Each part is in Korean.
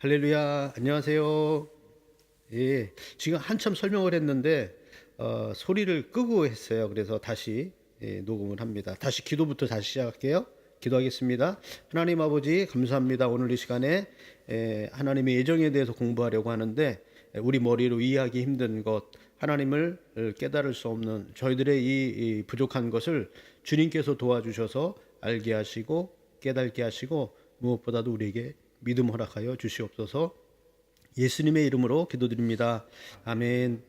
할렐루야, 안녕하세요. 예, 지금 한참 설명을 했는데, 소리를 끄고 했어요. 그래서 다시 녹음을 합니다. 다시 기도부터 다시 시작할게요. 기도하겠습니다. 하나님 아버지, 감사합니다. 오늘 이 시간에 하나님의 예정에 대해서 공부하려고 하는데, 우리 머리로 이해하기 힘든 것, 하나님을 깨달을 수 없는 저희들의 이 부족한 것을 주님께서 도와주셔서 알게 하시고, 깨닫게 하시고, 무엇보다도 우리에게 믿음 허락하여 주시옵소서. 예수님의 이름으로 기도드립니다. 아멘.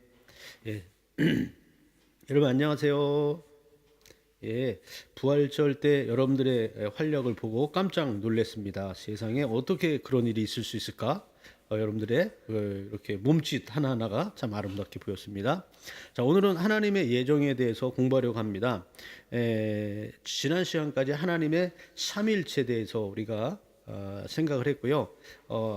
예. 여러분 안녕하세요. 예, 부활절 때 여러분들의 활력을 보고 깜짝 놀랐습니다. 세상에 어떻게 그런 일이 있을 수 있을까? 여러분들의 이렇게 몸짓 하나하나가 참 아름답게 보였습니다. 자, 오늘은 하나님의 예정에 대해서 공부하려고 합니다. 지난 시간까지 하나님의 삼일체에 대해서 우리가 생각을 했고요.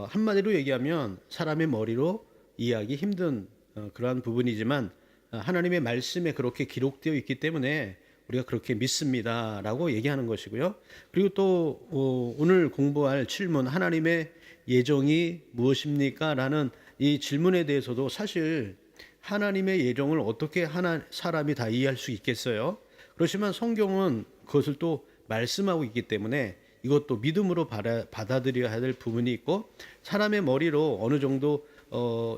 한마디로 얘기하면 사람의 머리로 이해하기 힘든 그러한 부분이지만 하나님의 말씀에 그렇게 기록되어 있기 때문에 우리가 그렇게 믿습니다라고 얘기하는 것이고요. 그리고 또 오늘 공부할 질문, 하나님의 예정이 무엇입니까? 라는 이 질문에 대해서도 사실 하나님의 예정을 어떻게 사람이 다 이해할 수 있겠어요? 그렇지만 성경은 그것을 또 말씀하고 있기 때문에 이것도 믿음으로 받아들여야 될 부분이 있고, 사람의 머리로 어느 정도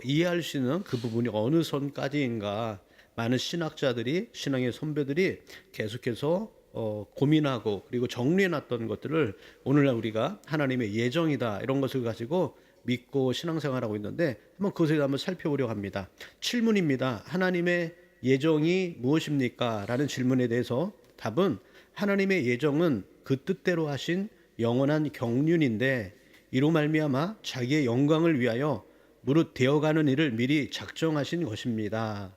이해할 수 있는 그 부분이 어느 선까지인가, 많은 신학자들이, 신앙의 선배들이 계속해서 고민하고 그리고 정리해놨던 것들을 오늘날 우리가 하나님의 예정이다 이런 것을 가지고 믿고 신앙생활하고 있는데, 한번 그것을 한번 살펴보려고 합니다. 7문입니다. 하나님의 예정이 무엇입니까? 라는 질문에 대해서 답은, 하나님의 예정은 그 뜻대로 하신 영원한 경륜인데 이로 말미암아 자기의 영광을 위하여 무릇 되어가는 일을 미리 작정하신 것입니다.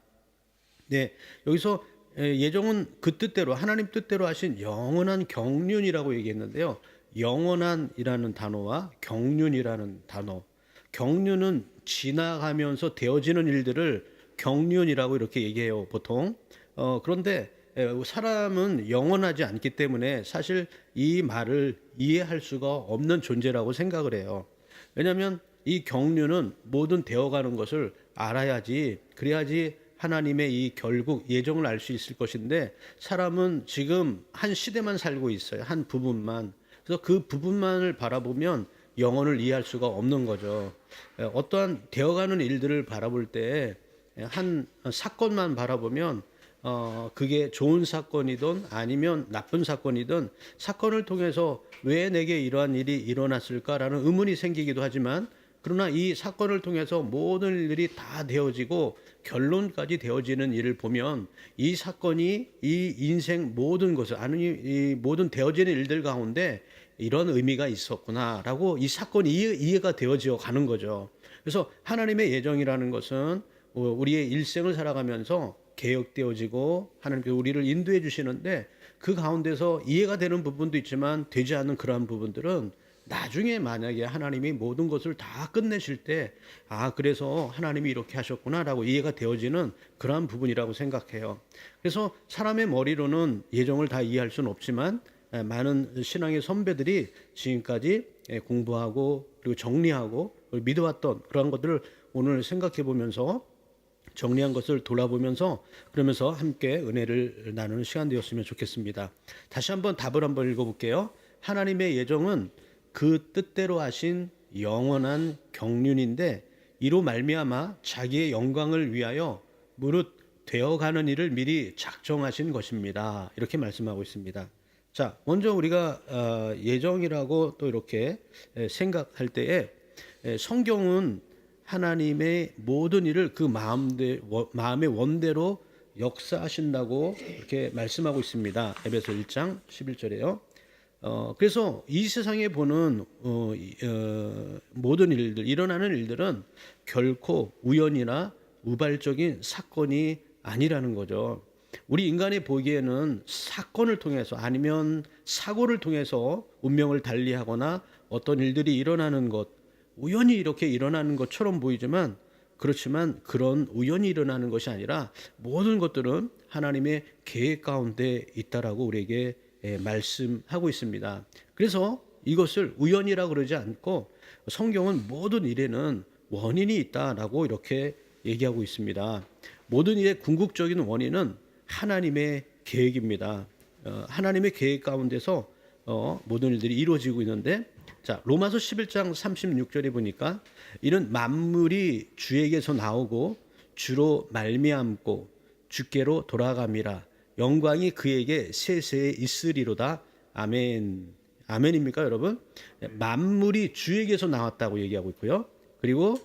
네, 여기서 예정은 그 뜻대로, 하나님 뜻대로 하신 영원한 경륜이라고 얘기했는데요. 영원한이라는 단어와 경륜이라는 단어, 경륜은 지나가면서 되어지는 일들을 경륜이라고 이렇게 얘기해요, 보통. 그런데 사람은 영원하지 않기 때문에 사실 이 말을 이해할 수가 없는 존재라고 생각을 해요. 왜냐하면 이 경륜은 모든 되어가는 것을 알아야지, 그래야지 하나님의 이 결국 예정을 알 수 있을 것인데, 사람은 지금 한 시대만 살고 있어요. 한 부분만. 그래서 그 부분만을 바라보면 영혼을 이해할 수가 없는 거죠. 어떠한 되어가는 일들을 바라볼 때 한 사건만 바라보면 그게 좋은 사건이든 아니면 나쁜 사건이든 사건을 통해서 왜 내게 이러한 일이 일어났을까라는 의문이 생기기도 하지만, 그러나 이 사건을 통해서 모든 일들이 다 되어지고 결론까지 되어지는 일을 보면 이 사건이 이 인생 모든 것을, 아니 이 모든 되어지는 일들 가운데 이런 의미가 있었구나라고 이 사건이 이해가 되어져 가는 거죠. 그래서 하나님의 예정이라는 것은 우리의 일생을 살아가면서 개혁되어지고 하나님께서 우리를 인도해 주시는데, 그 가운데서 이해가 되는 부분도 있지만 되지 않는 그러한 부분들은 나중에 만약에 하나님이 모든 것을 다 끝내실 때, 그래서 하나님이 이렇게 하셨구나라고 이해가 되어지는 그러한 부분이라고 생각해요. 그래서 사람의 머리로는 예정을 다 이해할 수는 없지만 많은 신앙의 선배들이 지금까지 공부하고 그리고 정리하고 믿어왔던 그러한 것들을 오늘 생각해 보면서, 정리한 것을 돌아보면서, 그러면서 함께 은혜를 나누는 시간 되었으면 좋겠습니다. 다시 한번 답을 한번 읽어볼게요. 하나님의 예정은 그 뜻대로 하신 영원한 경륜인데 이로 말미암아 자기의 영광을 위하여 무릇 되어가는 일을 미리 작정하신 것입니다. 이렇게 말씀하고 있습니다. 자, 먼저 우리가 예정이라고 또 이렇게 생각할 때에, 성경은 하나님의 모든 일을 그 마음의 원대로 역사하신다고 이렇게 말씀하고 있습니다. 에베소 1장 11절에요. 그래서 이 세상에 보는 모든 일들, 일어나는 일들은 결코 우연이나 우발적인 사건이 아니라는 거죠. 우리 인간이 보기에는 사건을 통해서 아니면 사고를 통해서 운명을 달리하거나 어떤 일들이 일어나는 것, 우연히 이렇게 일어나는 것처럼 보이지만, 그렇지만 그런 우연히 일어나는 것이 아니라 모든 것들은 하나님의 계획 가운데 있다라고 우리에게 말씀하고 있습니다. 그래서 이것을 우연이라 그러지 않고 성경은 모든 일에는 원인이 있다라고 이렇게 얘기하고 있습니다. 모든 일의 궁극적인 원인은 하나님의 계획입니다. 하나님의 계획 가운데서 모든 일들이 이루어지고 있는데, 자, 로마서 11장 36절에 보니까 이는 만물이 주에게서 나오고 주로 말미암고 주께로 돌아감이라 영광이 그에게 세세에 있으리로다. 아멘. 아멘입니까, 여러분? 만물이 주에게서 나왔다고 얘기하고 있고요. 그리고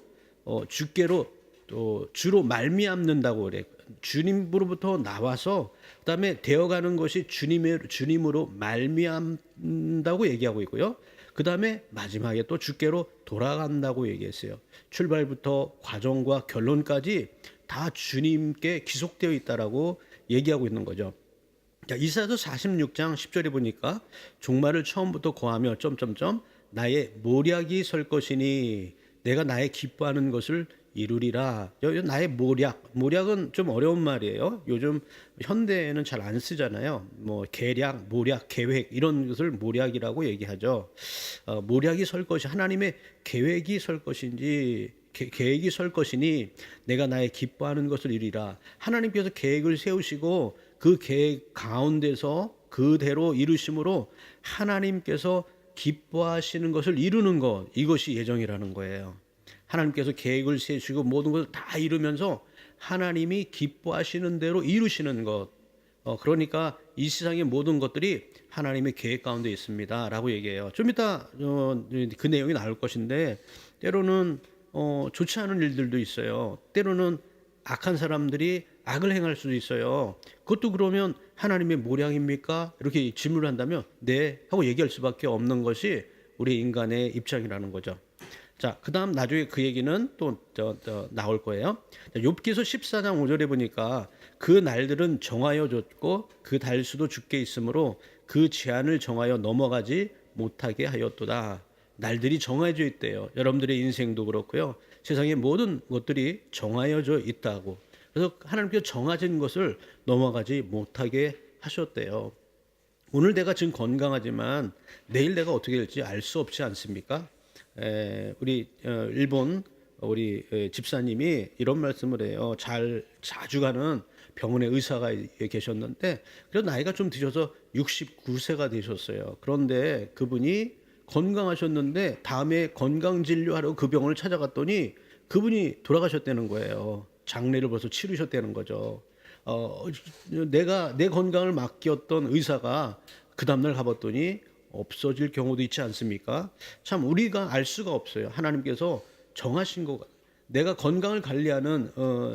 주께로 또 주로 말미암는다고 그래. 주님으로부터 나와서 그다음에 되어가는 것이 주님으로 말미암다고 얘기하고 있고요. 그다음에 마지막에 또 주께로 돌아간다고 얘기했어요. 출발부터 과정과 결론까지 다 주님께 기속되어 있다라고 얘기하고 있는 거죠. 자, 이사야서 46장 10절에 보니까 종말을 처음부터 고하며 나의 모략이 설 것이니 내가 나의 기뻐하는 것을 이루리라. 나의 모략은 좀 어려운 말이에요. 요즘 현대에는 잘 안 쓰잖아요. 뭐 계략, 모략, 계획 이런 것을 모략이라고 얘기하죠. 모략이 설 것이 하나님의 계획이 설 것인지 계획이 설 것이니 내가 나의 기뻐하는 것을 이루리라. 하나님께서 계획을 세우시고 그 계획 가운데서 그대로 이루심으로 하나님께서 기뻐하시는 것을 이루는 것, 이것이 예정이라는 거예요. 하나님께서 계획을 세우시고 모든 것을 다 이루면서 하나님이 기뻐하시는 대로 이루시는 것. 그러니까 이 세상의 모든 것들이 하나님의 계획 가운데 있습니다 라고 얘기해요. 좀 이따 그 내용이 나올 것인데, 때로는 좋지 않은 일들도 있어요. 때로는 악한 사람들이 악을 행할 수도 있어요. 그것도 그러면 하나님의 모량입니까? 이렇게 질문을 한다면 네 하고 얘기할 수밖에 없는 것이 우리 인간의 입장이라는 거죠. 자, 그 다음 나중에 그 얘기는 또 나올 거예요. 욥기서 14장 5절에 보니까 그 날들은 정하여 줬고 그 달수도 주께 있으므로 그 제한을 정하여 넘어가지 못하게 하였도다. 날들이 정해져 있대요. 여러분들의 인생도 그렇고요. 세상의 모든 것들이 정하여져 있다고. 그래서 하나님께서 정하신 것을 넘어가지 못하게 하셨대요. 오늘 내가 지금 건강하지만 내일 내가 어떻게 될지 알 수 없지 않습니까? 우리 일본 우리 집사님이 이런 말씀을 해요. 자주 가는 병원에 의사가 계셨는데 그래도 나이가 좀 드셔서 69세가 되셨어요. 그런데 그분이 건강하셨는데 다음에 건강진료하러 그 병원을 찾아갔더니 그분이 돌아가셨다는 거예요. 장례를 벌써 치르셨다는 거죠. 내가 내 건강을 맡겼던 의사가 그 다음날 가봤더니 없어질 경우도 있지 않습니까? 참 우리가 알 수가 없어요. 하나님께서 정하신 거. 내가 건강을 관리하는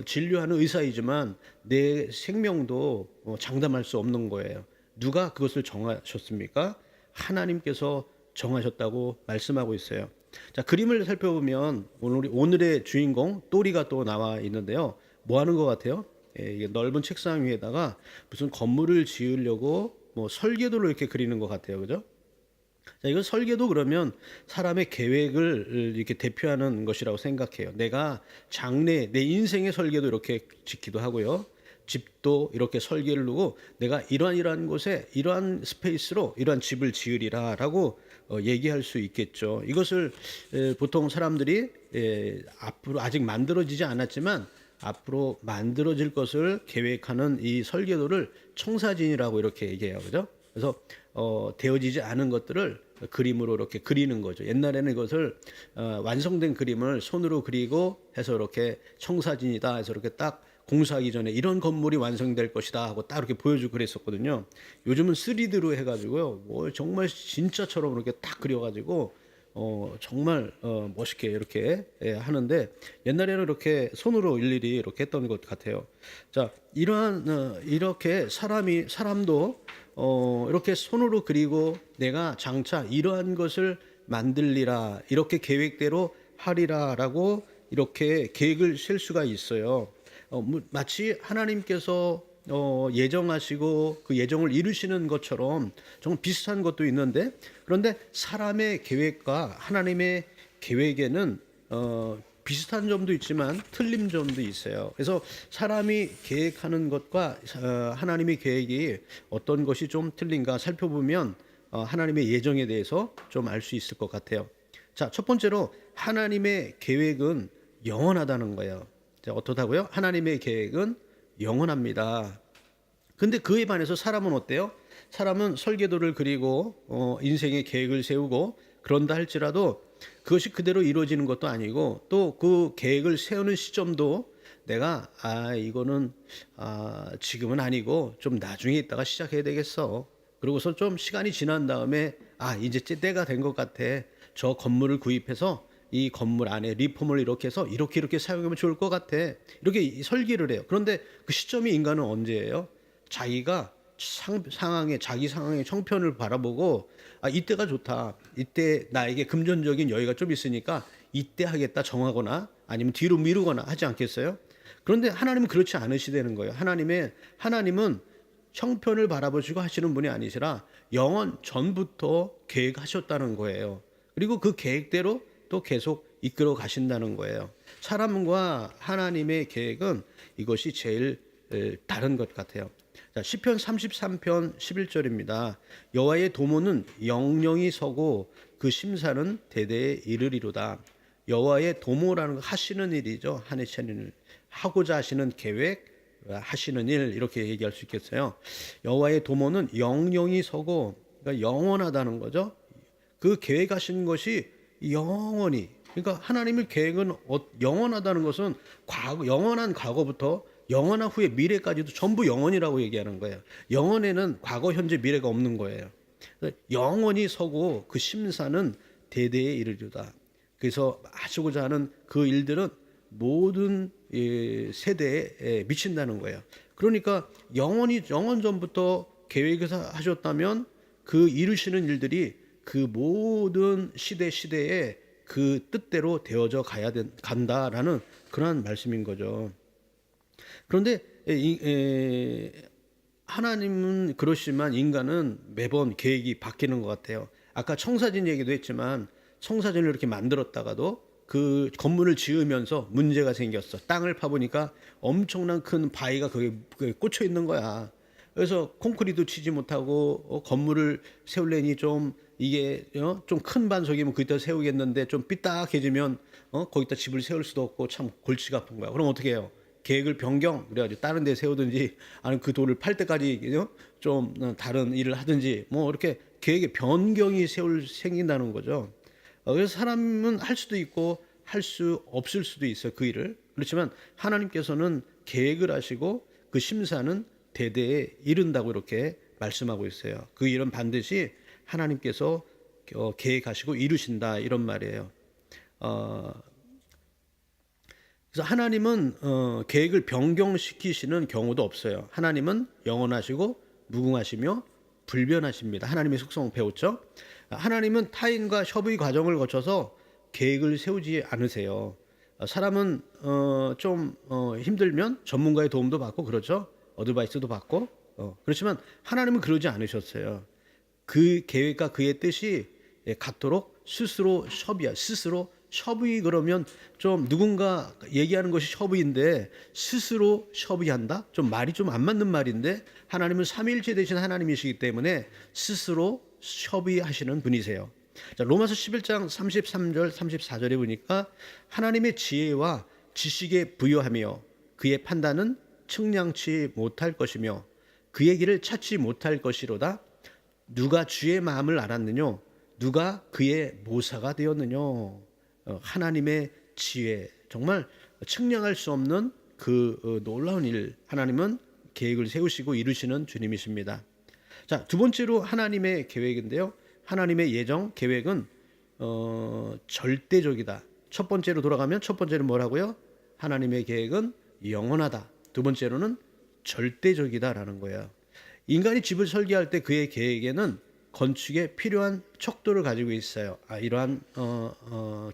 진료하는 의사이지만 내 생명도 장담할 수 없는 거예요. 누가 그것을 정하셨습니까? 하나님께서 정하셨다고 말씀하고 있어요. 자, 그림을 살펴보면 오늘의 주인공 또리가 또 나와 있는데요. 뭐 하는 것 같아요? 이게 넓은 책상 위에다가 무슨 건물을 지으려고 뭐 설계도를 이렇게 그리는 것 같아요. 그죠? 자, 이건 설계도 그러면 사람의 계획을 이렇게 대표하는 것이라고 생각해요. 내가 내 인생의 설계도 이렇게 짓기도 하고요. 집도 이렇게 설계를 두고 내가 이러한 곳에 이러한 스페이스로 이러한 집을 지으리라라고 얘기할 수 있겠죠. 이것을 보통 사람들이 앞으로 아직 만들어지지 않았지만 앞으로 만들어질 것을 계획하는 이 설계도를 청사진이라고 이렇게 얘기해요. 그죠? 그래서 되어지지 않은 것들을 그림으로 이렇게 그리는 거죠. 옛날에는 이것을 완성된 그림을 손으로 그리고 해서 이렇게 청사진이다 해서 이렇게 딱 공사하기 전에 이런 건물이 완성될 것이다 하고 딱 이렇게 보여주고 그랬었거든요. 요즘은 3D로 해가지고요, 뭐 정말 진짜처럼 이렇게 딱 그려가지고 정말 멋있게 이렇게 하는데 옛날에는 이렇게 손으로 일일이 이렇게 했던 것 같아요. 자, 이렇게 사람도 이렇게 손으로 그리고 내가 장차 이러한 것을 만들리라 이렇게 계획대로 하리라라고 이렇게 계획을 셀 수가 있어요. 마치 하나님께서 예정하시고 그 예정을 이루시는 것처럼 정말 비슷한 것도 있는데, 그런데 사람의 계획과 하나님의 계획에는 비슷한 점도 있지만 틀린 점도 있어요. 그래서 사람이 계획하는 것과 하나님의 계획이 어떤 것이 좀 틀린가 살펴보면 하나님의 예정에 대해서 좀 알 수 있을 것 같아요. 자, 첫 번째로 하나님의 계획은 영원하다는 거예요. 자, 어떻다고요? 하나님의 계획은 영원합니다. 근데 그에 반해서 사람은 어때요? 사람은 설계도를 그리고 인생의 계획을 세우고 그런다 할지라도 그것이 그대로 이루어지는 것도 아니고 또 그 계획을 세우는 시점도 내가 이거는 지금은 아니고 좀 나중에 있다가 시작해야 되겠어. 그러고서 좀 시간이 지난 다음에 이제 때가 된 것 같아. 저 건물을 구입해서 이 건물 안에 리폼을 이렇게 해서 이렇게 사용하면 좋을 것 같아. 이렇게 설계를 해요. 그런데 그 시점이 인간은 언제예요? 자기가 자기 상황의 형편을 바라보고 이때가 좋다. 이때 나에게 금전적인 여유가 좀 있으니까 이때 하겠다 정하거나 아니면 뒤로 미루거나 하지 않겠어요? 그런데 하나님은 그렇지 않으시다는 거예요. 하나님은 형편을 바라보시고 하시는 분이 아니시라 영원 전부터 계획하셨다는 거예요. 그리고 그 계획대로 또 계속 이끌어 가신다는 거예요. 사람과 하나님의 계획은 이것이 제일 다른 것 같아요. 자, 시편 33편 11절입니다. 여호와의 도모는 영영이 서고 그 심사는 대대에 이르리로다. 여호와의 도모라는 거 하시는 일이죠. 하시는 일, 하고자 하시는 계획, 하시는 일 이렇게 얘기할 수 있겠어요. 여호와의 도모는 영영이 서고 그러니까 영원하다는 거죠. 그 계획하신 것이 영원히 그러니까 하나님의 계획은 영원하다는 것은 영원한 과거부터 영원한 후에 미래까지도 전부 영원이라고 얘기하는 거예요. 영원에는 과거, 현재, 미래가 없는 거예요. 영원히 서고 그 심사는 대대에 이르리로다. 그래서 하시고자 하는 그 일들은 모든 세대에 미친다는 거예요. 그러니까 영원 전부터 계획해서 하셨다면 그 이루시는 일들이 그 모든 시대에 그 뜻대로 되어져 간다라는 그런 말씀인 거죠. 그런데 하나님은 그러시지만 인간은 매번 계획이 바뀌는 것 같아요. 아까 청사진 얘기도 했지만 청사진을 이렇게 만들었다가도 그 건물을 지으면서 문제가 생겼어. 땅을 파보니까 엄청난 큰 바위가 거기에 꽂혀 있는 거야. 그래서 콘크리트 치지 못하고 건물을 세우려니 좀 이게 좀 큰 반석이면 거기다 세우겠는데 좀 삐딱해지면 거기다 집을 세울 수도 없고 참 골치가 아픈 거야. 그럼 어떻게 해요? 계획을 변경 그래가지고 다른 데 세우든지 아니면 그 돌을 팔 때까지 좀 다른 일을 하든지 뭐 이렇게 계획의 변경이 생긴다는 거죠. 그래서 사람은 할 수도 있고 할 수 없을 수도 있어요. 그 일을. 그렇지만 하나님께서는 계획을 하시고 그 심사는 대대에 이른다고 이렇게 말씀하고 있어요. 그 일은 반드시 하나님께서 계획하시고 이루신다 이런 말이에요. 그래서 하나님은 계획을 변경시키시는 경우도 없어요. 하나님은 영원하시고 무궁하시며 불변하십니다. 하나님의 속성 배웠죠? 하나님은 타인과 협의 과정을 거쳐서 계획을 세우지 않으세요. 사람은 좀 힘들면 전문가의 도움도 받고 그렇죠. 어드바이스도 받고 그렇지만 하나님은 그러지 않으셨어요. 그 계획과 그의 뜻이 같도록 스스로 협의 그러면 좀 누군가 얘기하는 것이 협의인데 스스로 협의한다? 좀 말이 좀 안 맞는 말인데 하나님은 삼위일체 되신 하나님이시기 때문에 스스로 협의하시는 분이세요. 자, 로마서 11장 33절 34절에 보니까 하나님의 지혜와 지식에 부여하며 그의 판단은 측량치 못할 것이며 그의 길을 찾지 못할 것이로다. 누가 주의 마음을 알았느뇨? 누가 그의 모사가 되었느뇨? 하나님의 지혜 정말 측량할 수 없는 그 놀라운 일 하나님은 계획을 세우시고 이루시는 주님이십니다. 자, 두 번째로 하나님의 계획인데요. 하나님의 예정 계획은 절대적이다. 첫 번째로 돌아가면 첫 번째는 뭐라고요? 하나님의 계획은 영원하다. 두 번째로는 절대적이다라는 거예요. 인간이 집을 설계할 때 그의 계획에는 건축에 필요한 척도를 가지고 있어요. 이러한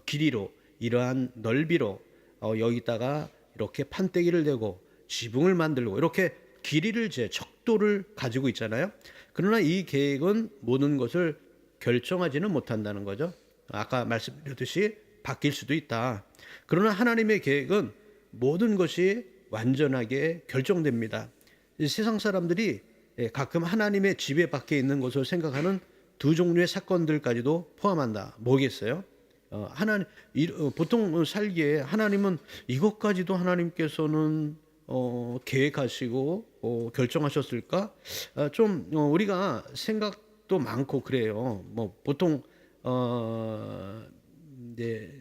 길이로, 이러한 넓이로 여기다가 이렇게 판때기를 대고 지붕을 만들고 이렇게 길이를 척도를 가지고 있잖아요. 그러나 이 계획은 모든 것을 결정하지는 못한다는 거죠. 아까 말씀드렸듯이 바뀔 수도 있다. 그러나 하나님의 계획은 모든 것이 완전하게 결정됩니다. 세상 사람들이 가끔 하나님의 지배 밖에 있는 것을 생각하는 두 종류의 사건들까지도 포함한다. 뭐겠어요? 보통 살기에 하나님은 이것까지도 하나님께서는 계획하시고 결정하셨을까? 우리가 생각도 많고 그래요. 뭐 보통 이제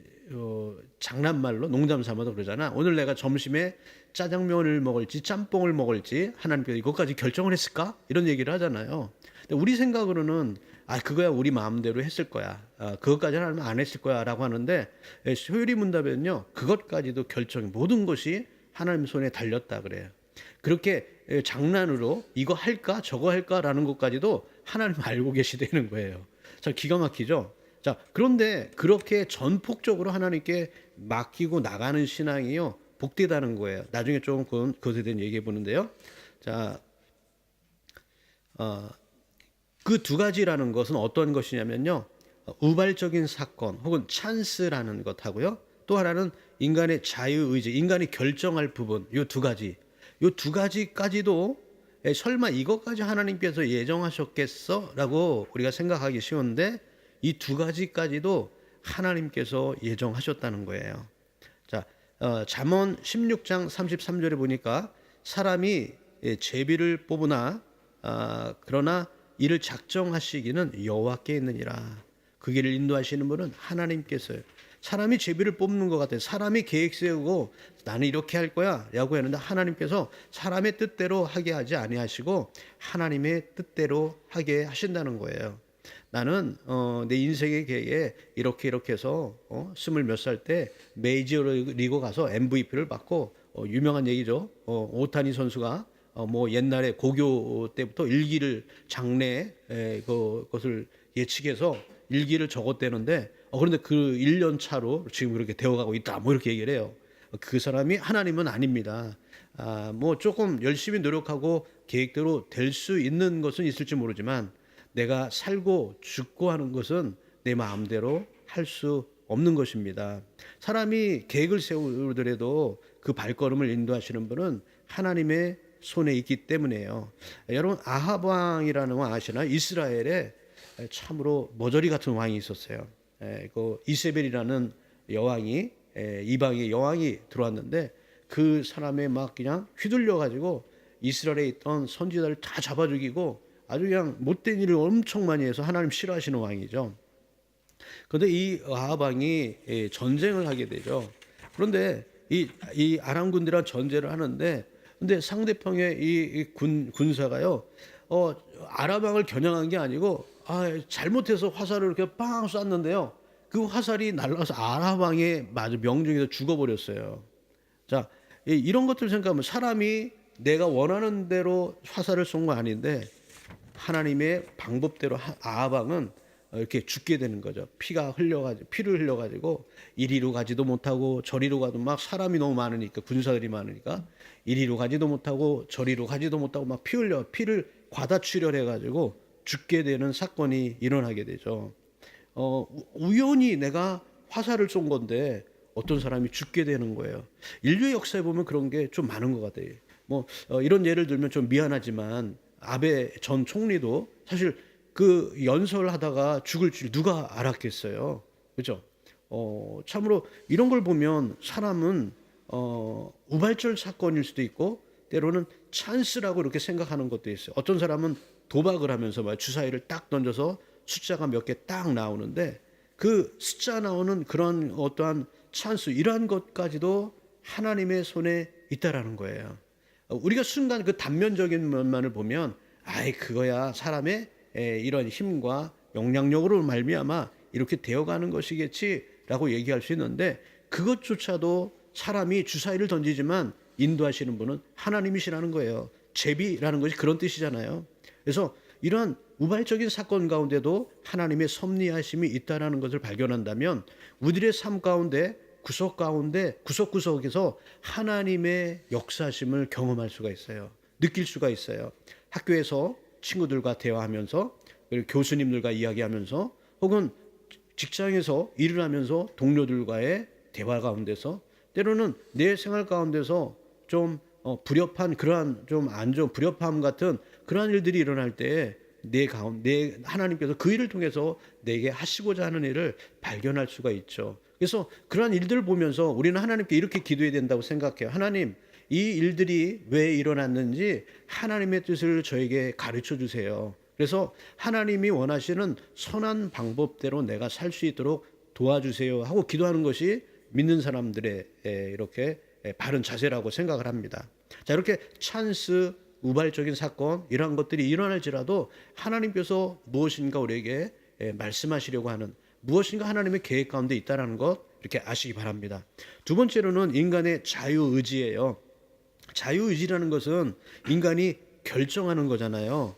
장난말로 농담 삼아도 그러잖아. 오늘 내가 점심에 짜장면을 먹을지 짬뽕을 먹을지 하나님께서 이것까지 결정을 했을까? 이런 얘기를 하잖아요. 근데 우리 생각으로는 그거야 우리 마음대로 했을 거야. 그것까지는 하나님 안 했을 거야라고 하는데 효율이 문답에는요. 그것까지도 결정이 모든 것이 하나님 손에 달렸다 그래요. 그렇게 장난으로 이거 할까 저거 할까라는 것까지도 하나님 알고 계시다는 거예요. 참 기가 막히죠. 자, 그런데 그렇게 전폭적으로 하나님께 맡기고 나가는 신앙이요 복되다는 거예요. 나중에 조금 그것에 대한 얘기해 보는데요. 자, 그 두 가지라는 것은 어떤 것이냐면요, 우발적인 사건 혹은 찬스라는 것하고요, 또 하나는 인간의 자유의지, 인간이 결정할 부분, 이 두 가지까지도 설마 이것까지 하나님께서 예정하셨겠어라고 우리가 생각하기 쉬운데 이 두 가지까지도 하나님께서 예정하셨다는 거예요. 자, 잠언 16장 33절에 보니까 사람이 제비를 뽑으나 그러나 이를 작정하시기는 여호와께 있느니라. 그 길을 인도하시는 분은 하나님께서요. 사람이 제비를 뽑는 것 같아요. 사람이 계획 세우고 나는 이렇게 할 거야 라고 했는데 하나님께서 사람의 뜻대로 하게 하지 아니하시고 하나님의 뜻대로 하게 하신다는 거예요. 나는 내 인생의 계획에 이렇게 해서 20몇 살 때 메이저리그 가서 MVP를 받고 유명한 얘기죠. 오타니 선수가 뭐 옛날에 고교 때부터 일기를 장래에 그것을 예측해서 일기를 적었대는데 그런데 그 1년 차로 지금 그렇게 되어가고 있다 뭐 이렇게 얘기를 해요. 그 사람이 하나님은 아닙니다. 뭐 조금 열심히 노력하고 계획대로 될 수 있는 것은 있을지 모르지만 내가 살고 죽고 하는 것은 내 마음대로 할 수 없는 것입니다. 사람이 계획을 세우더라도 그 발걸음을 인도하시는 분은 하나님의 손에 있기 때문에요. 여러분 아합 왕이라는 왕 아시나요? 이스라엘에 참으로 머저리 같은 왕이 있었어요. 그 이세벨이라는 여왕이 이방의 여왕이 들어왔는데 그 사람의 막 그냥 휘둘려 가지고 이스라엘에 있던 선지자를 다 잡아 죽이고 아주 그냥 못된 일을 엄청 많이 해서 하나님 싫어하시는 왕이죠. 그런데 이 아합 왕이 전쟁을 하게 되죠. 그런데 이 아람 군대랑 전쟁을 하는데 근데 상대편의 이 군사가요, 아람 왕을 겨냥한 게 아니고 잘못해서 화살을 이렇게 빵 쐈는데요. 그 화살이 날아가서 아람 왕의 명중에서 죽어버렸어요. 자, 이런 것들 생각하면 사람이 내가 원하는 대로 화살을 쏜 거 아닌데 하나님의 방법대로 아합 왕은 이렇게 죽게 되는 거죠. 피를 흘려가지고 이리로 가지도 못하고 저리로 가도 막 사람이 너무 많으니까 군사들이 많으니까 이리로 가지도 못하고 저리로 가지도 못하고 막 피를 과다 출혈해가지고 죽게 되는 사건이 일어나게 되죠. 우연히 내가 화살을 쏜 건데 어떤 사람이 죽게 되는 거예요. 인류의 역사에 보면 그런 게 좀 많은 것 같아요. 뭐 이런 예를 들면 좀 미안하지만 아베 전 총리도 사실 그 연설하다가 죽을 줄 누가 알았겠어요. 그렇죠? 참으로 이런 걸 보면 사람은 우발적 사건일 수도 있고 때로는 찬스라고 이렇게 생각하는 것도 있어요. 어떤 사람은 도박을 하면서 주사위를 딱 던져서 숫자가 몇 개 딱 나오는데 그 숫자 나오는 그런 어떠한 찬스 이러한 것까지도 하나님의 손에 있다라는 거예요. 우리가 순간 그 단면적인 면만을 보면 그거야 사람의 이런 힘과 영향력으로 말미암아 이렇게 되어가는 것이겠지라고 얘기할 수 있는데 그것조차도 사람이 주사위를 던지지만 인도하시는 분은 하나님이시라는 거예요. 제비라는 것이 그런 뜻이잖아요. 그래서 이러한 우발적인 사건 가운데도 하나님의 섭리하심이 있다라는 것을 발견한다면 우리의 삶 가운데 구석구석에서 하나님의 역사심을 경험할 수가 있어요. 느낄 수가 있어요. 학교에서 친구들과 대화하면서 그리고 교수님들과 이야기하면서 혹은 직장에서 일을 하면서 동료들과의 대화 가운데서 때로는 내 생활 가운데서 좀 불협한 그러한 좀 안 좋은 불협함 같은 그러한 일들이 일어날 때 내 하나님께서 그 일을 통해서 내게 하시고자 하는 일을 발견할 수가 있죠. 그래서 그러한 일들을 보면서 우리는 하나님께 이렇게 기도해야 된다고 생각해요. 하나님, 이 일들이 왜 일어났는지 하나님의 뜻을 저에게 가르쳐 주세요. 그래서 하나님이 원하시는 선한 방법대로 내가 살 수 있도록 도와주세요 하고 기도하는 것이 믿는 사람들의 이렇게 바른 자세라고 생각을 합니다. 자, 이렇게 찬스, 우발적인 사건 이러한 것들이 일어날지라도 하나님께서 무엇인가 우리에게 말씀하시려고 하는 무엇인가 하나님의 계획 가운데 있다는 것 이렇게 아시기 바랍니다. 두 번째로는 인간의 자유의지예요. 자유의지라는 것은 인간이 결정하는 거잖아요.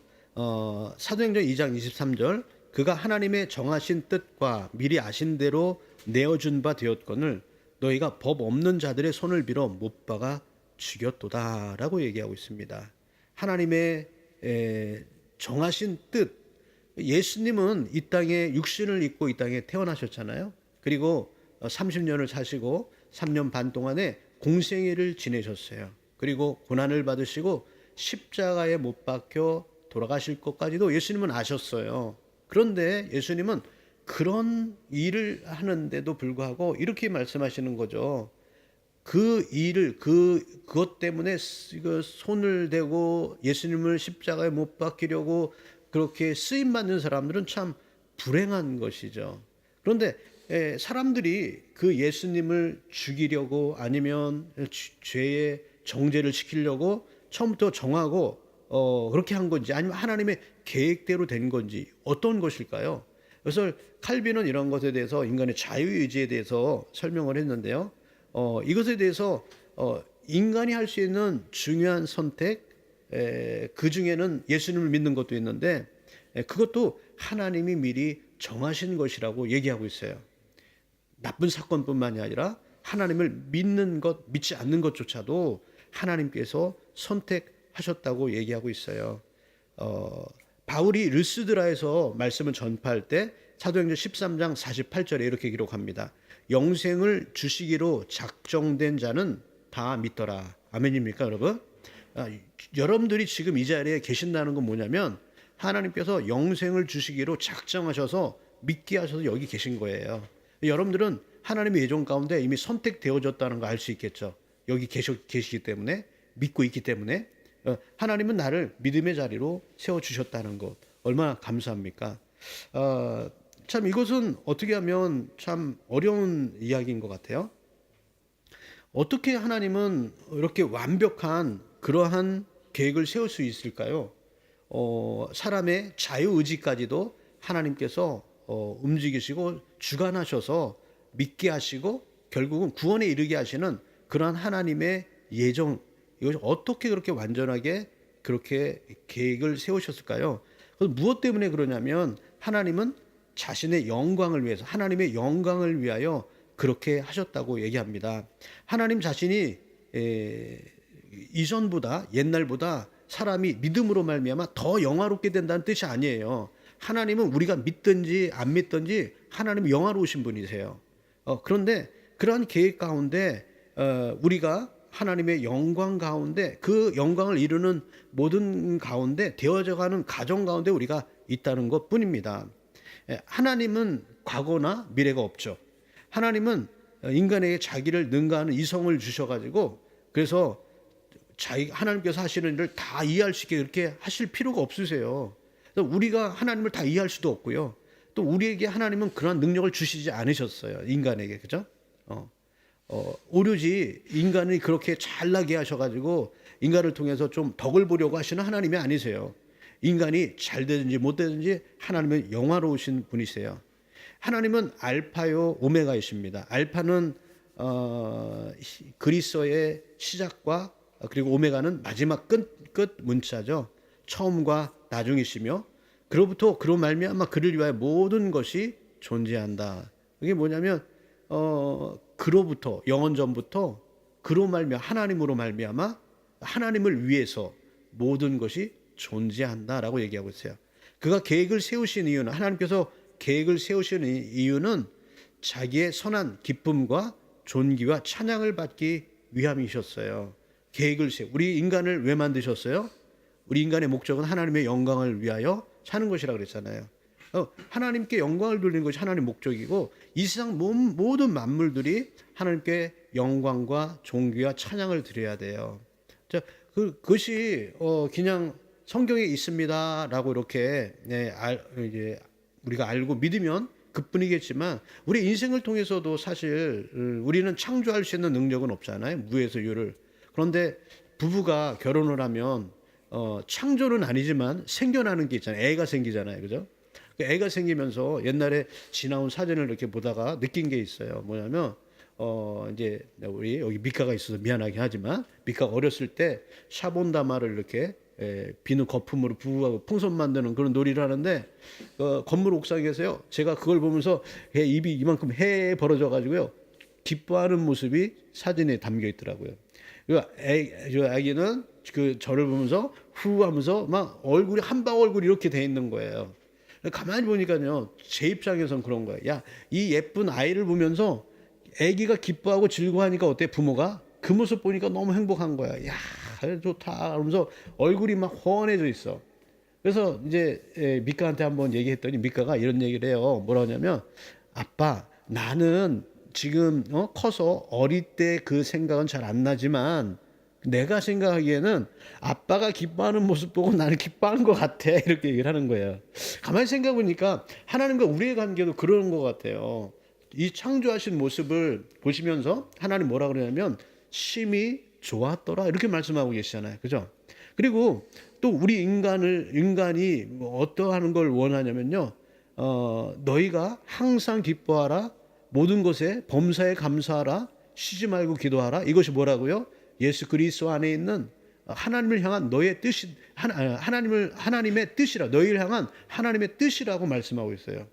사도행전 2장 23절 그가 하나님의 정하신 뜻과 미리 아신 대로 내어준 바 되었거늘 너희가 법 없는 자들의 손을 빌어 못 박아 죽였도다 라고 얘기하고 있습니다. 하나님의 정하신 뜻, 예수님은 이 땅에 육신을 입고 이 땅에 태어나셨잖아요. 그리고 30년을 사시고 3년 반 동안에 공생애를 지내셨어요. 그리고 고난을 받으시고 십자가에 못 박혀 돌아가실 것까지도 예수님은 아셨어요. 그런데 예수님은 그런 일을 하는데도 불구하고 이렇게 말씀하시는 거죠. 그 일을 그것 때문에 손을 대고 예수님을 십자가에 못 박히려고 그렇게 쓰임 받는 사람들은 참 불행한 것이죠. 그런데 사람들이 그 예수님을 죽이려고 아니면 죄의 정죄를 시키려고 처음부터 정하고 그렇게 한 건지 아니면 하나님의 계획대로 된 건지 어떤 것일까요? 그래서 칼빈은 이런 것에 대해서 인간의 자유의지에 대해서 설명을 했는데요. 이것에 대해서 인간이 할 수 있는 중요한 선택, 그 중에는 예수님을 믿는 것도 있는데 그것도 하나님이 미리 정하신 것이라고 얘기하고 있어요. 나쁜 사건뿐만이 아니라 하나님을 믿는 것, 믿지 않는 것조차도 하나님께서 선택하셨다고 얘기하고 있어요. 바울이 르스드라에서 말씀을 전파할 때 사도행전 13장 48절에 이렇게 기록합니다. 영생을 주시기로 작정된 자는 다 믿더라. 아멘입니까, 여러분? 여러분들이 지금 이 자리에 계신다는 건 뭐냐면 하나님께서 영생을 주시기로 작정하셔서 믿게 하셔서 여기 계신 거예요. 여러분들은 하나님의 예정 가운데 이미 선택되어졌다는 거 알 수 있겠죠. 여기 계시기 때문에 믿고 있기 때문에 하나님은 나를 믿음의 자리로 세워주셨다는 것 얼마나 감사합니까? 참 이것은 어떻게 하면 참 어려운 이야기인 것 같아요. 어떻게 하나님은 이렇게 완벽한 그러한 계획을 세울 수 있을까요? 사람의 자유의지까지도 하나님께서 움직이시고 주관하셔서 믿게 하시고 결국은 구원에 이르게 하시는 그러한 하나님의 예정, 이것이 어떻게 그렇게 완전하게 그렇게 계획을 세우셨을까요? 무엇 때문에 그러냐면 하나님은 자신의 영광을 위해서 하나님의 영광을 위하여 그렇게 하셨다고 얘기합니다. 하나님 자신이 이전보다 옛날보다 사람이 믿음으로 말미암아 더 영화롭게 된다는 뜻이 아니에요. 하나님은 우리가 믿든지 안 믿든지 하나님은 영화로우신 분이세요. 그런데 그러한 계획 가운데 우리가 하나님의 영광 가운데 그 영광을 이루는 모든 가운데 되어져가는 가정 가운데 우리가 있다는 것 뿐입니다. 하나님은 과거나 미래가 없죠. 하나님은 인간에게 자기를 능가하는 이성을 주셔가지고 그래서 하나님께서 하시는 일을 다 이해할 수 있게 그렇게 하실 필요가 없으세요. 우리가 하나님을 다 이해할 수도 없고요. 또 우리에게 하나님은 그런 능력을 주시지 않으셨어요. 인간에게. 그죠? 오로지 인간이 그렇게 잘나게 하셔가지고 인간을 통해서 좀 덕을 보려고 하시는 하나님이 아니세요. 인간이 잘 되든지 못 되든지 하나님은 영화로우신 분이세요. 하나님은 알파요 오메가이십니다. 알파는 그리스어의 시작과 그리고 오메가는 마지막 끝 문자죠. 처음과 나중이시며 그로 말미암아 그를 위하여 모든 것이 존재한다. 이게 뭐냐면 그로부터 영원 전부터 그로 말미암아 하나님으로 말미암아 하나님을 위해서 모든 것이 존재한다라고 얘기하고 있어요. 그가 계획을 세우신 이유는 하나님께서 계획을 세우신 이유는 자기의 선한 기쁨과 존귀와 찬양을 받기 위함이셨어요. 우리 인간을 왜 만드셨어요? 우리 인간의 목적은 하나님의 영광을 위하여 사는 것이라 그랬잖아요. 하나님께 영광을 돌리는 것이 하나님 목적이고 이 세상 모든 만물들이 하나님께 영광과 존귀와 찬양을 드려야 돼요. 자, 그것이 그냥 성경에 있습니다라고 이렇게 이제 우리가 알고 믿으면 그뿐이겠지만 우리 인생을 통해서도 사실 우리는 창조할 수 있는 능력은 없잖아요. 무에서 유를. 그런데 부부가 결혼을 하면 창조는 아니지만 생겨나는 게 있잖아요. 애가 생기잖아요. 그죠? 애가 생기면서 옛날에 지나온 사진을 이렇게 보다가 느낀 게 있어요. 뭐냐면 이제 우리 여기 미카가 있어서 미안하긴 하지만 미카가 어렸을 때 샤본다마를 이렇게 비누 거품으로 부부하고 풍선 만드는 그런 놀이를 하는데 건물 옥상에서요. 제가 그걸 보면서 입이 이만큼 해 벌어져 가지고요. 기뻐하는 모습이 사진에 담겨 있더라고요. 아기는 그 저를 보면서 후 하면서 막 얼굴이 한방 얼굴이 이렇게 돼 있는 거예요. 가만히 보니까요. 제 입장에선 그런 거예요. 야, 이 예쁜 아이를 보면서 아기가 기뻐하고 즐거워하니까 어때? 부모가 그 모습 보니까 너무 행복한 거야. 야, 좋다. 그러면서 얼굴이 막 훤해져 있어. 그래서 이제 미카한테 한번 얘기했더니 미카가 이런 얘기를 해요. 뭐라 하냐면 아빠, 나는 지금 커서 어릴 때 그 생각은 잘 안 나지만 내가 생각하기에는 아빠가 기뻐하는 모습 보고 나는 기뻐하는 것 같아. 이렇게 얘기를 하는 거예요. 가만히 생각해 보니까 하나님과 우리의 관계도 그러는 것 같아요. 이 창조하신 모습을 보시면서 하나님 뭐라 그러냐면 심히 좋았더라 이렇게 말씀하고 계시잖아요. 그죠? 그리고 또 우리 인간이 어떠하는 걸 원하냐면요. 너희가 항상 기뻐하라. 모든 것에 범사에 감사하라. 쉬지 말고 기도하라. 이것이 뭐라고요? 예수 그리스도 안에 있는 하나님을 향한 너의 뜻이 하나님의 뜻이라 너희를 향한 하나님의 뜻이라고 말씀하고 있어요.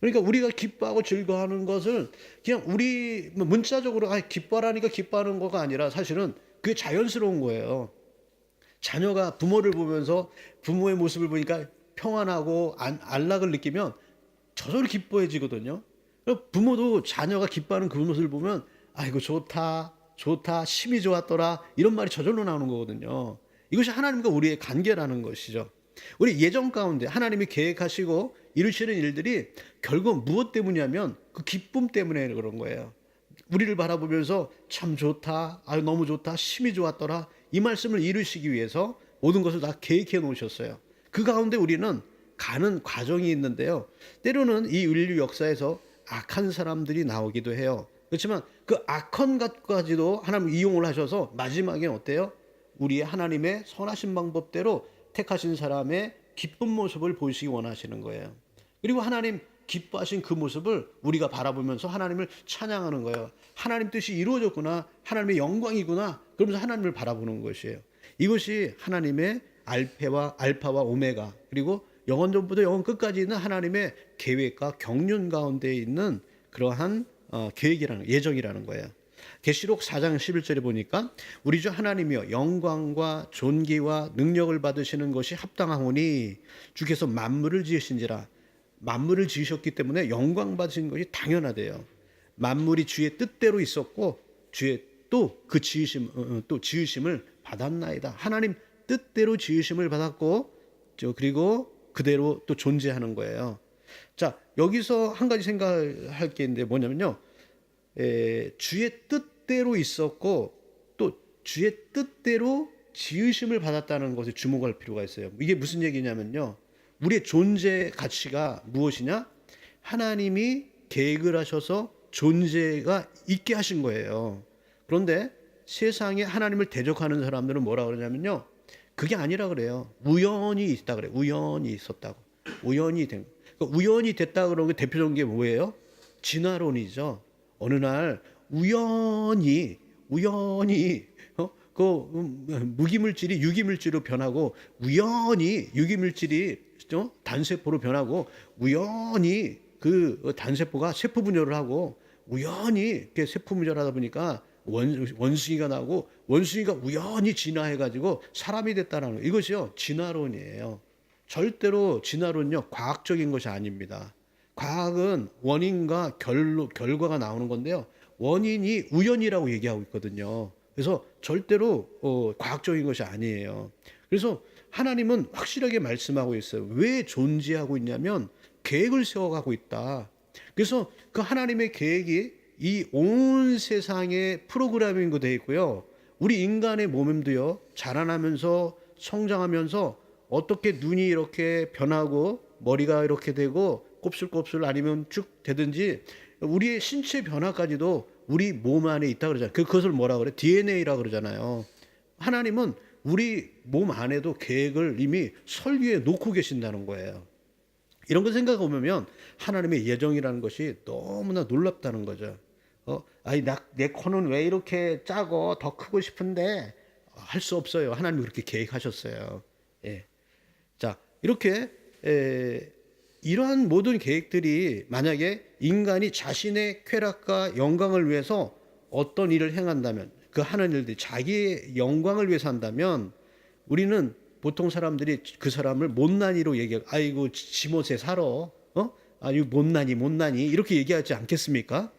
그러니까 우리가 기뻐하고 즐거워하는 것을 그냥 우리 문자적으로 기뻐하라니까 기뻐하는 거가 아니라 사실은 그게 자연스러운 거예요. 자녀가 부모를 보면서 부모의 모습을 보니까 평안하고 안락을 느끼면 저절로 기뻐해지거든요. 부모도 자녀가 기뻐하는 그 모습을 보면 아이고 좋다 심히 좋았더라 이런 말이 저절로 나오는 거거든요. 이것이 하나님과 우리의 관계라는 것이죠. 우리 예정 가운데 하나님이 계획하시고 이루시는 일들이 결국 무엇 때문이냐면 그 기쁨 때문에 그런 거예요. 우리를 바라보면서 참 좋다, 아유 너무 좋다, 심히 좋았더라 이 말씀을 이루시기 위해서 모든 것을 다 계획해 놓으셨어요. 그 가운데 우리는 가는 과정이 있는데요. 때로는 이 인류 역사에서 악한 사람들이 나오기도 해요. 그렇지만 그 악한 것까지도 하나님 이용을 하셔서 마지막에 어때요? 우리의 하나님의 선하신 방법대로 택하신 사람의 기쁜 모습을 보시기 원하시는 거예요. 그리고 하나님 기뻐하신 그 모습을 우리가 바라보면서 하나님을 찬양하는 거예요. 하나님 뜻이 이루어졌구나. 하나님의 영광이구나. 그러면서 하나님을 바라보는 것이에요. 이것이 하나님의 알파와 오메가 그리고 영원전부터 영원 끝까지 있는 하나님의 계획과 경륜 가운데 있는 그러한 계획이라는 예정이라는 거예요. 계시록 4장 11절에 보니까 우리 주 하나님이여 영광과 존귀와 능력을 받으시는 것이 합당하오니 주께서 만물을 지으신지라. 만물을 지으셨기 때문에 영광 받으신 것이 당연하대요. 만물이 주의 뜻대로 있었고 주의 또 그 지으심을 받았나이다. 하나님 뜻대로 지으심을 받았고 그리고 그대로 또 존재하는 거예요. 자, 여기서 한 가지 생각할 게 있는데 뭐냐면요. 주의 뜻대로 있었고 또 주의 뜻대로 지으심을 받았다는 것에 주목할 필요가 있어요. 이게 무슨 얘기냐면요. 우리의 존재 가치가 무엇이냐? 하나님이 계획을 하셔서 존재가 있게 하신 거예요. 그런데 세상에 하나님을 대적하는 사람들은 뭐라 그러냐면요. 그게 아니라 그래요. 우연히 있다 그래요. 우연히 있었다고. 우연히 된. 그러니까 우연히 됐다 그러는 게 대표적인 게 뭐예요? 진화론이죠. 어느 날 우연히 무기물질이 유기물질로 변하고 우연히 유기물질이 단세포로 변하고 우연히 그 단세포가 세포 분열을 하고 우연히 세포 분열하다 보니까 원숭이가 나고 원숭이가 우연히 진화해가지고 사람이 됐다는 거. 이것이요 진화론이에요. 절대로 진화론은요 과학적인 것이 아닙니다. 과학은 원인과 결과가 나오는 건데요. 원인이 우연이라고 얘기하고 있거든요. 그래서 절대로 과학적인 것이 아니에요. 그래서 하나님은 확실하게 말씀하고 있어요. 왜 존재하고 있냐면 계획을 세워가고 있다. 그래서 그 하나님의 계획이 이 온 세상에 프로그래밍도 되어 있고요. 우리 인간의 몸도요, 자라나면서 성장하면서 어떻게 눈이 이렇게 변하고 머리가 이렇게 되고 곱슬곱슬 아니면 쭉 되든지 우리의 신체 변화까지도 우리 몸 안에 있다 그러잖아요. 그것을 뭐라 그래? DNA라 그러잖아요. 하나님은 우리 몸 안에도 계획을 이미 설계해 놓고 계신다는 거예요. 이런 거 생각해 보면 하나님의 예정이라는 것이 너무나 놀랍다는 거죠. 아니 내 코는 왜 이렇게 짜고 더 크고 싶은데 할 수 없어요. 하나님이 그렇게 계획하셨어요. 예. 자, 이렇게 이러한 모든 계획들이 만약에 인간이 자신의 쾌락과 영광을 위해서 어떤 일을 행한다면, 그 하는 일들이 자기의 영광을 위해서 한다면, 우리는 보통 사람들이 그 사람을 못난이로 얘기하고, 아이고 지못에 살아, 아유 못난이 이렇게 얘기하지 않겠습니까?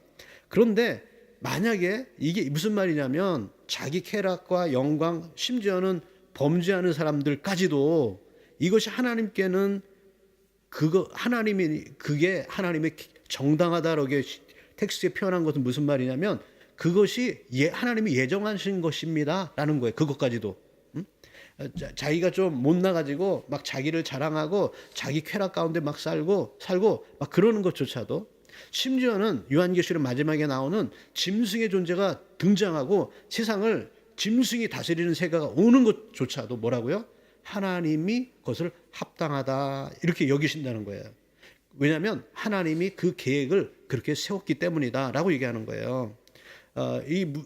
그런데 만약에 이게 무슨 말이냐면 자기 쾌락과 영광, 심지어는 범죄하는 사람들까지도 이것이 하나님께는 그게 하나님의 정당하다라고 텍스트에 표현한 것은 무슨 말이냐면 그것이 하나님이 예정하신 것입니다라는 거예요. 그것까지도. 자기가 좀 못나가지고 막 자기를 자랑하고 자기 쾌락 가운데 막 살고 막 그러는 것조차도, 심지어는 요한계시록 마지막에 나오는 짐승의 존재가 등장하고 세상을 짐승이 다스리는 세가가 오는 것조차도 뭐라고요? 하나님이 그것을 합당하다 이렇게 여기신다는 거예요. 왜냐하면 하나님이 그 계획을 그렇게 세웠기 때문이다라고 얘기하는 거예요.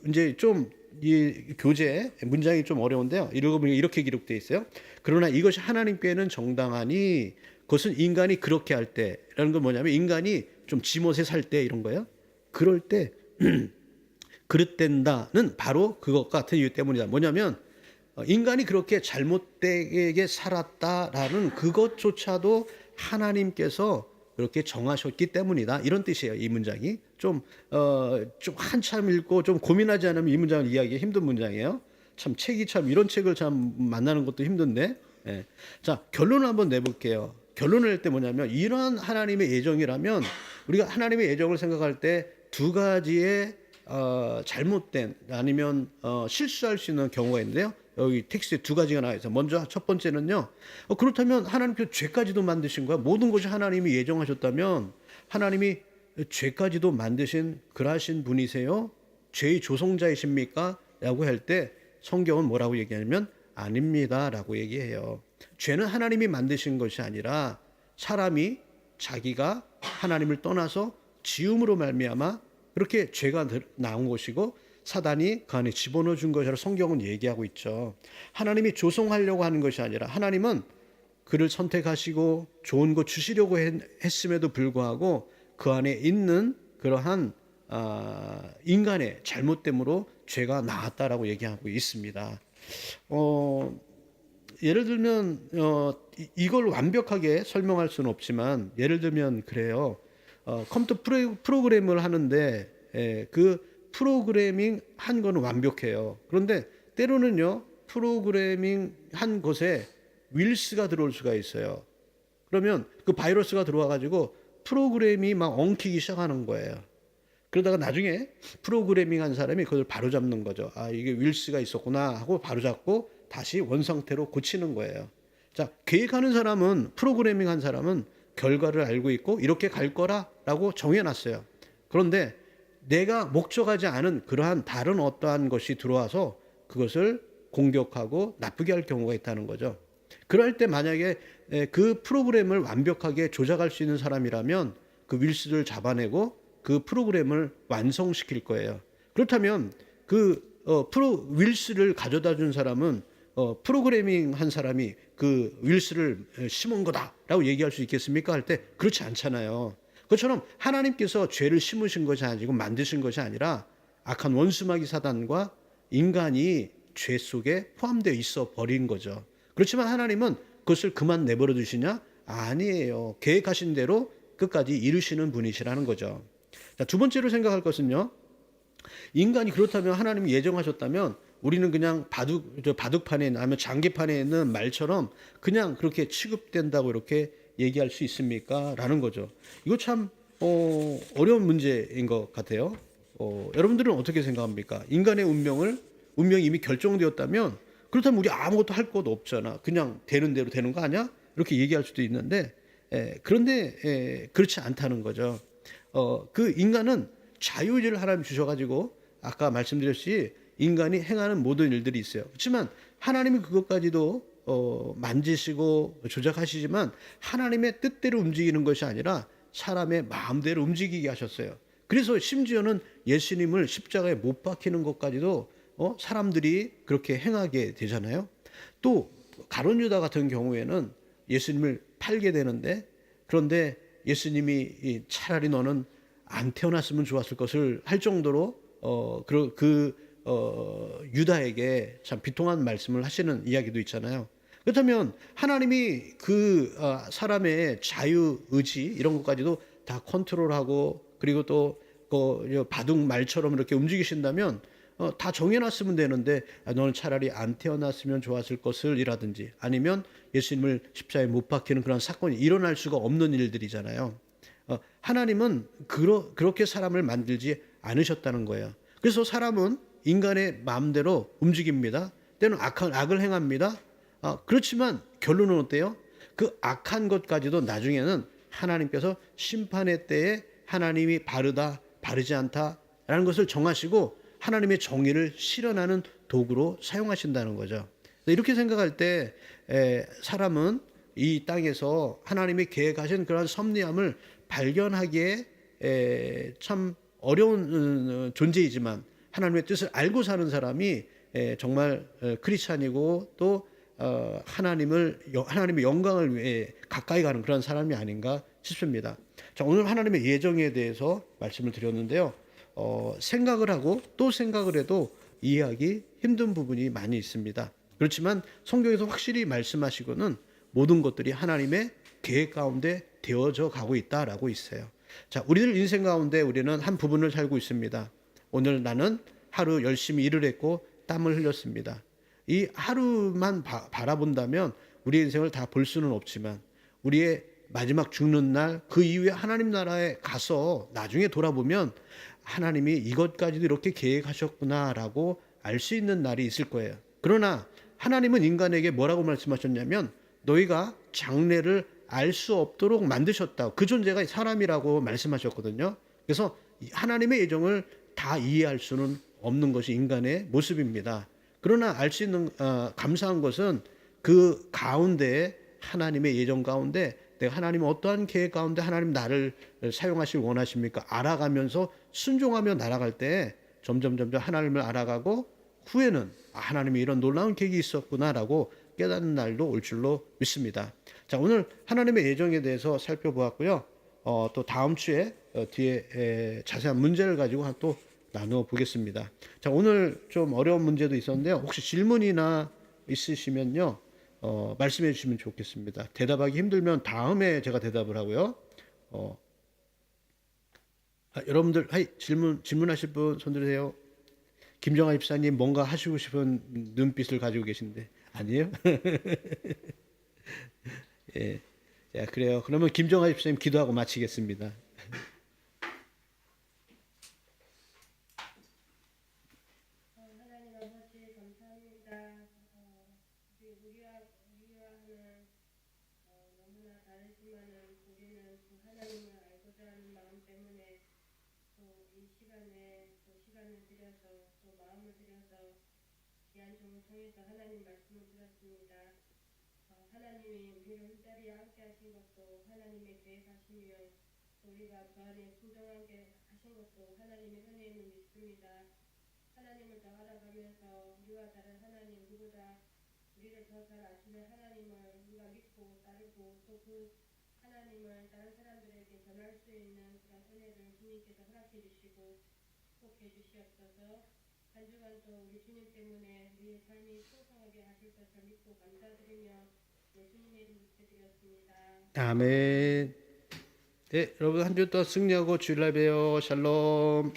이제 좀 이 교재 문장이 좀 어려운데요. 읽어보면 이렇게 기록되어 있어요. 그러나 이것이 하나님께는 정당하니 그것은 인간이 그렇게 할 때라는 건 뭐냐면 인간이 좀 지못에 살 때 이런 거예요. 그럴 때 그릇된다는 바로 그것 같은 이유 때문이다. 뭐냐면 인간이 그렇게 잘못되게 살았다라는 그것조차도 하나님께서 그렇게 정하셨기 때문이다. 이런 뜻이에요. 이 문장이 좀 한참 읽고 좀 고민하지 않으면 이 문장을 이해하기 힘든 문장이에요. 참 책이 참 이런 책을 참 만나는 것도 힘든데. 예. 자, 결론을 한번 내볼게요. 결론을 낼 때 뭐냐면 이러한 하나님의 예정이라면 우리가 하나님의 예정을 생각할 때 두 가지의 잘못된 아니면 실수할 수 있는 경우가 있는데요. 여기 텍스트에 두 가지가 나와 있어요. 먼저 첫 번째는요. 그렇다면 하나님께서 죄까지도 만드신 거야. 모든 것이 하나님이 예정하셨다면 하나님이 죄까지도 만드신 그러하신 분이세요? 죄의 조성자이십니까? 라고 할 때 성경은 뭐라고 얘기하냐면 아닙니다 라고 얘기해요. 죄는 하나님이 만드신 것이 아니라 사람이 자기가 하나님을 떠나서 지음으로 말미암아 그렇게 죄가 나온 것이고 사단이 그 안에 집어넣어 준 것이라고 성경은 얘기하고 있죠. 하나님이 조성하려고 하는 것이 아니라 하나님은 그를 선택하시고 좋은 것 주시려고 했음에도 불구하고 그 안에 있는 그러한 인간의 잘못됨으로 죄가 나왔다라고 얘기하고 있습니다. 예를 들면 이걸 완벽하게 설명할 수는 없지만 예를 들면 그래요. 컴퓨터 프로그램을 하는데 그 프로그래밍 한 거는 완벽해요. 그런데 때로는요 프로그래밍 한 것에 윌스가 들어올 수가 있어요. 그러면 그 바이러스가 들어와 가지고 프로그램이 막 엉키기 시작하는 거예요. 그러다가 나중에 프로그래밍 한 사람이 그걸 바로잡는 거죠. 아, 이게 윌스가 있었구나 하고 바로잡고 다시 원상태로 고치는 거예요. 자, 계획하는 사람은, 프로그래밍 한 사람은 결과를 알고 있고 이렇게 갈 거라라고 정해놨어요. 그런데 내가 목적하지 않은 그러한 다른 어떠한 것이 들어와서 그것을 공격하고 나쁘게 할 경우가 있다는 거죠. 그럴 때 만약에 그 프로그램을 완벽하게 조작할 수 있는 사람이라면 그 윌스를 잡아내고 그 프로그램을 완성시킬 거예요. 그렇다면 그 윌스를 가져다 준 사람은 프로그래밍 한 사람이 그 윌스를 심은 거다라고 얘기할 수 있겠습니까? 할 때 그렇지 않잖아요. 그것처럼 하나님께서 죄를 심으신 것이 아니고 만드신 것이 아니라 악한 원수마귀 사단과 인간이 죄 속에 포함되어 있어 버린 거죠. 그렇지만 하나님은 그것을 그만 내버려 두시냐? 아니에요. 계획하신 대로 끝까지 이루시는 분이시라는 거죠. 자, 두 번째로 생각할 것은요. 인간이 그렇다면 하나님이 예정하셨다면 우리는 그냥 바둑판에 아니면 장기판에 있는 말처럼 그냥 그렇게 취급된다고 이렇게 얘기할 수 있습니까? 라는 거죠. 이거 참 어려운 문제인 것 같아요. 여러분들은 어떻게 생각합니까? 인간의 운명이 이미 결정되었다면 그렇다면 우리 아무것도 할 것도 없잖아. 그냥 되는 대로 되는 거 아니야? 이렇게 얘기할 수도 있는데 그런데 그렇지 않다는 거죠. 그 인간은 자유의지를 하나님 주셔가지고 아까 말씀드렸듯이 인간이 행하는 모든 일들이 있어요. 그렇지만 하나님이 그것까지도 만지시고 조작하시지만 하나님의 뜻대로 움직이는 것이 아니라 사람의 마음대로 움직이게 하셨어요. 그래서 심지어는 예수님을 십자가에 못 박히는 것까지도 사람들이 그렇게 행하게 되잖아요. 또 가룟 유다 같은 경우에는 예수님을 팔게 되는데 그런데 예수님이 차라리 너는 안 태어났으면 좋았을 것을 할 정도로 유다에게 참 비통한 말씀을 하시는 이야기도 있잖아요. 그렇다면 하나님이 사람의 자유 의지 이런 것까지도 다 컨트롤하고 그리고 또 바둑 말처럼 이렇게 움직이신다면 다 정해놨으면 되는데 너는 차라리 안 태어났으면 좋았을 것을 이라든지 아니면 예수님을 십자가에 못 박히는 그런 사건이 일어날 수가 없는 일들이잖아요. 하나님은 그렇게 사람을 만들지 않으셨다는 거예요. 그래서 사람은 인간의 마음대로 움직입니다. 때는 악을 행합니다. 그렇지만 결론은 어때요? 그 악한 것까지도 나중에는 하나님께서 심판의 때에 하나님이 바르다, 바르지 않다라는 것을 정하시고 하나님의 정의를 실현하는 도구로 사용하신다는 거죠. 이렇게 생각할 때 사람은 이 땅에서 하나님이 계획하신 그런 섭리함을 발견하기에 참 어려운 존재이지만 하나님의 뜻을 알고 사는 사람이 정말 크리스찬이고 또 하나님의 영광을 위해 가까이 가는 그런 사람이 아닌가 싶습니다. 자, 오늘 하나님의 예정에 대해서 말씀을 드렸는데요. 생각을 하고 또 생각을 해도 이해하기 힘든 부분이 많이 있습니다. 그렇지만 성경에서 확실히 말씀하시고는 모든 것들이 하나님의 계획 가운데 되어져 가고 있다라고 있어요. 자, 우리들 인생 가운데 우리는 한 부분을 살고 있습니다. 오늘 나는 하루 열심히 일을 했고 땀을 흘렸습니다. 이 하루만 바라본다면 우리 인생을 다 볼 수는 없지만 우리의 마지막 죽는 날 그 이후에 하나님 나라에 가서 나중에 돌아보면 하나님이 이것까지도 이렇게 계획하셨구나라고 알 수 있는 날이 있을 거예요. 그러나 하나님은 인간에게 뭐라고 말씀하셨냐면 너희가 장래를 알 수 없도록 만드셨다. 그 존재가 사람이라고 말씀하셨거든요. 그래서 하나님의 예정을 다 이해할 수는 없는 것이 인간의 모습입니다. 그러나 알 수 있는 감사한 것은 그 가운데 하나님의 예정 가운데 내가 하나님 어떠한 계획 가운데 하나님 나를 사용하실 원하십니까? 알아가면서 순종하며 날아갈 때 점점 하나님을 알아가고 후에는 하나님이 이런 놀라운 계획이 있었구나라고 깨닫는 날도 올 줄로 믿습니다. 자, 오늘 하나님의 예정에 대해서 살펴보았고요. 또 다음 주에 뒤에 자세한 문제를 가지고 또 나누어 보겠습니다. 자, 오늘 좀 어려운 문제도 있었는데요. 혹시 질문이나 있으시면요, 말씀해 주시면 좋겠습니다. 대답하기 힘들면 다음에 제가 대답을 하고요. 여러분들, 질문하실 분 손 들으세요. 김정아 집사님 뭔가 하시고 싶은 눈빛을 가지고 계신데 아니에요? 예. 자, 그래요. 그러면 김정아 집사님 기도하고 마치겠습니다. 하나님 아버지 감사합니다. 우리와는 너무나 다르지만은 우리는 그 하나님을 알고자 하는 마음 때문에 또 이 시간에 또 시간을 들여서 또 마음을 들여서 귀한 종을 통해서 하나님 말씀을 들었습니다. 하나님이 우리를 이 자리에 함께 하신 것도 하나님의 계획하심이요 또 우리가 그 안에 순종하게 하신 것도 하나님의 은혜임을 믿습니다. 하나님을 더 알아가면서 우리와 다른 하나님 누구보다 우리를 더 잘 아시는 하나님을 우리가 믿고 따르고 또 그 하나님을 다른 사람들에게 전할 수 있는 그런 은혜를 주님께서 허락해 주시고 꼭 해주시옵소서. 한 주간 또 우리 주님 때문에 우리의 삶이 풍성하게 하실 것을 믿고 감사드리며 예수님의 이름 기도드렸습니다. 아멘. 네, 여러분 한 주 또 승리하고 주일날 봬요. 샬롬.